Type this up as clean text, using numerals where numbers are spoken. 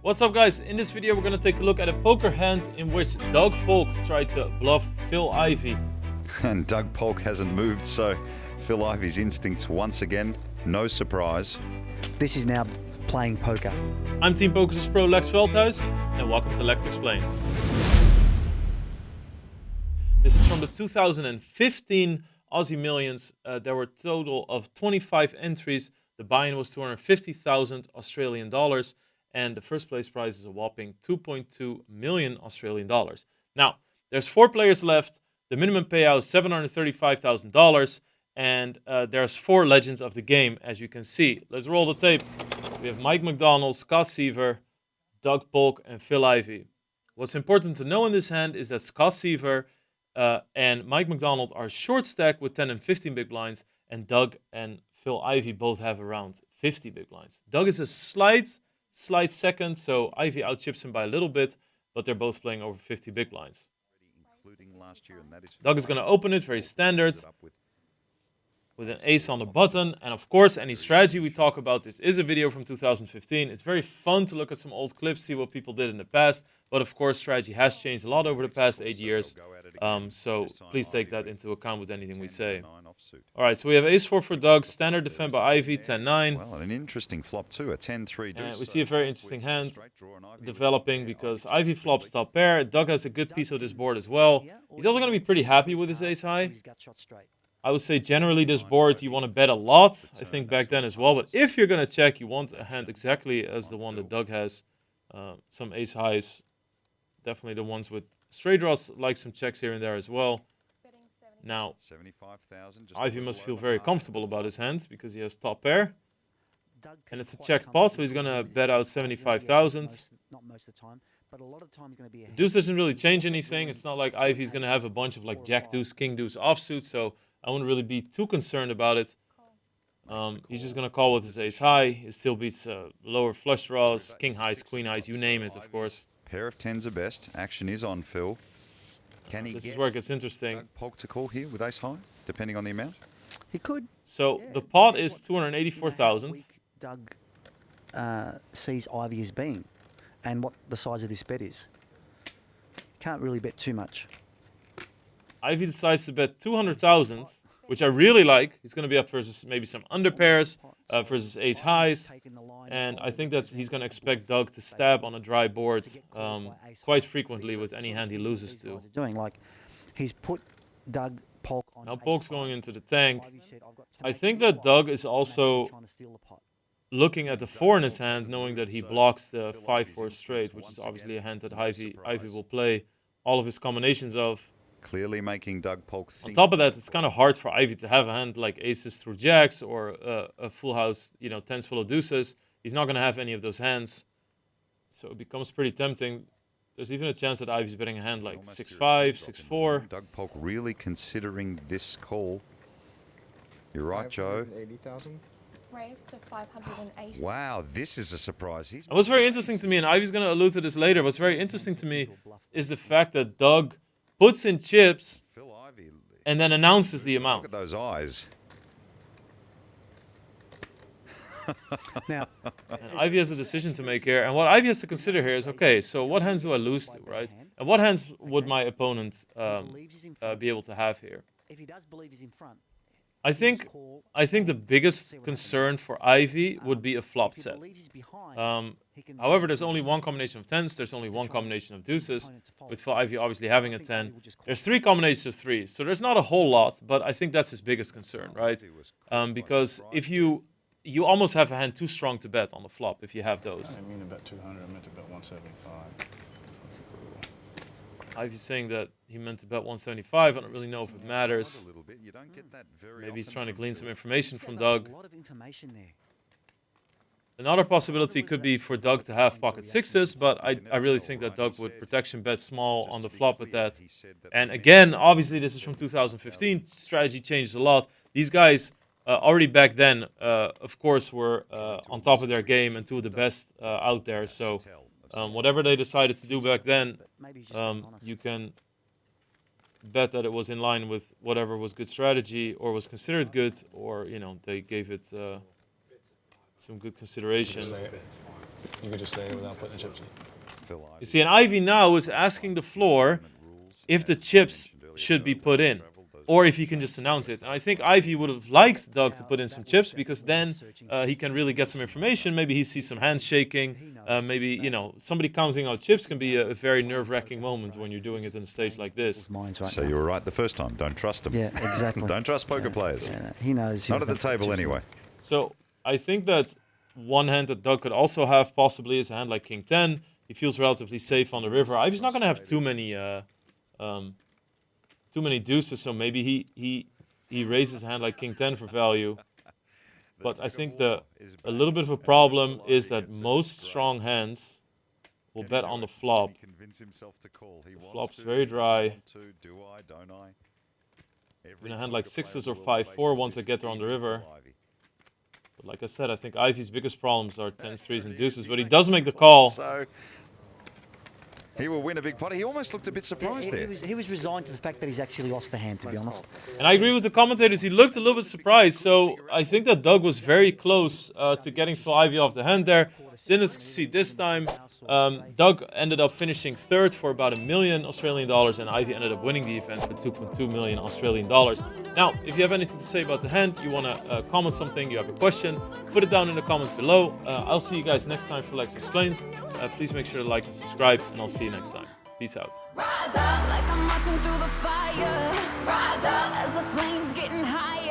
What's up, guys? In this video we're gonna take a look at a poker hand in which Doug Polk tried to bluff Phil Ivey. And Doug Polk hasn't moved, so Phil Ivey's instincts once again, no surprise. This is now playing poker. I'm Team PokerStars Pro Lex Explains, and welcome to Lex Explains. This is from the 2015 Aussie Millions. There were a total of 25 entries. The buy-in was 250,000 Australian dollars. And the first place prize is a whopping 2.2 million Australian dollars. Now, there's 4 players left. The minimum payout is $735,000. And there's 4 legends of the game, as you can see. Let's roll the tape. We have Mike McDonald, Scott Seaver, Doug Polk, and Phil Ivey. What's important to know in this hand is that Scott Seaver and Mike McDonald are short stack with 10 and 15 big blinds. And Doug and Phil Ivey both have around 50 big blinds. Doug is a slight second, so Ivey outchips him by a little bit, but they're both playing over 50 big blinds. Doug is going to open it, very standard, with an ace on the button, and of course, any strategy we talk about, this is a video from 2015. It's very fun to look at some old clips, see what people did in the past, but of course, strategy has changed a lot over the past 8 years, so please take that into account with anything we say. Alright, so we have ace-4 for Doug, standard defend by Ivey, 10-9. Well, an interesting flop too, a 10-3 deuce. We see a very interesting hand developing because Ivey flops top pair. Doug has a good piece of this board as well. He's also going to be pretty happy with his ace-high. I would say generally this board you want to bet a lot. I think back then as well. But if you're going to check, you want a hand exactly as the one that Doug has. Some ace-highs. Definitely the ones with straight draws, like some checks here and there as well. Now, Ivey must feel very comfortable about his hand because he has top pair. And it's a checked pot, so he's going to bet out 75,000. Deuce doesn't really change anything. It's not like Ivey's going to have a bunch of like Jack Deuce, King Deuce offsuit, so I wouldn't really be too concerned about it. He's just going to call with his ace high. He still beats lower flush draws, king highs, queen highs, you name it, of course. Pair of 10s are best. Action is on Phil. Can he this is where it gets interesting. Doug Polk to call here with ace high, depending on the amount? He could. So the pot is 284,000. Doug sees Ivey as being, and what the size of this bet is. Can't really bet too much. Ivey decides to bet 200,000, which I really like. He's going to be up versus maybe some underpairs, versus ace highs. And I think that he's going to expect Doug to stab on a dry board quite frequently with any hand he loses to. Doing like he's put Doug Polk on. Now Polk's going into the tank. I think that Doug is also looking at the 4 in his hand, knowing that he blocks the 5-4 straight, which is obviously a hand that Ivey will play all of his combinations of. Clearly making Doug Polk think. On top of that, it's kind of hard for Ivey to have a hand like aces through jacks or a full house, you know, 10s full of deuces. He's not going to have any of those hands. So it becomes pretty tempting. There's even a chance that Ivey's betting a hand like 6-5, 6-4. Doug Polk really considering this call. You're right, Joe. 580,000. Raised to 580. Wow, this is a surprise. And what's very interesting to me, and Ivey's going to allude to this later, what's very interesting to me is the fact that Doug puts in chips and then announces the amount. Look at those eyes. Now, and Ivey has a decision to make here, and what Ivey has to consider here is, okay, so what hands do I lose to, right? And what hands would my opponent be able to have here? if he does believe he's in front, I think the biggest concern for Ivey would be a flop set. However, there's only one combination of 10s, there's only one combination of deuces, with Phil Ivey obviously having a 10. There's 3 combinations of 3s, so there's not a whole lot, but I think that's his biggest concern, right? Because if you almost have a hand too strong to bet on the flop if you have those. I didn't mean to bet 200, I meant to bet 175. Ivey's saying that he meant to bet 175. I don't really know if it matters. Maybe he's trying to glean some information from Doug. Another possibility could be for Doug to have pocket 6s, but I really think that Doug would protection bet small on the flop with that. And again, obviously this is from 2015. Strategy changes a lot. These guys already back then, of course, were on top of their game and 2 of the best out there. So whatever they decided to do back then, you can bet that it was in line with whatever was good strategy or was considered good, or, you know, they gave it some good consideration. You could just say it without putting the chips in. Phil You see, and Ivey now is asking the floor if the chips should be put in, or if he can just announce it. And I think Ivey would have liked Doug to put in some chips, because then he can really get some information. Maybe he sees some hands shaking. Maybe, you know, somebody counting out chips can be a very nerve-wracking moment when you're doing it on a stage like this. So you were right the first time. Don't trust him. Yeah, exactly. Don't trust poker players. Yeah, he knows. Not at the table anyway. So I think that one hand that Doug could also have possibly is a hand like King 10. He feels relatively safe on the river. Ivey's not going to have too many deuces, so maybe he raises a hand like King 10 for value. But I think a little bit of a problem is that most strong hands will bet on the flop. The flop's very dry. In a hand like 6s or 5-4 once they get there on the river. But like I said, I think Ivey's biggest problems are 10s, 3s, and deuces. But he does make the call. So he will win a big pot. He almost looked a bit surprised there. He was resigned to the fact that he's actually lost the hand, to be honest. And I agree with the commentators. He looked a little bit surprised. So I think that Doug was very close to getting Phil Ivey off the hand there. Didn't succeed this time. Doug ended up finishing third for about $1 million Australian dollars, and Ivey ended up winning the event for 2.2 million Australian dollars. Now, if you have anything to say about the hand, you want to comment something, you have a question, put it down in the comments below. I'll see you guys next time for Lex Explains. Please make sure to like and subscribe, and I'll see you next time. Peace out. Rise up like I'm marching through the fire. Rise up as the flames getting higher.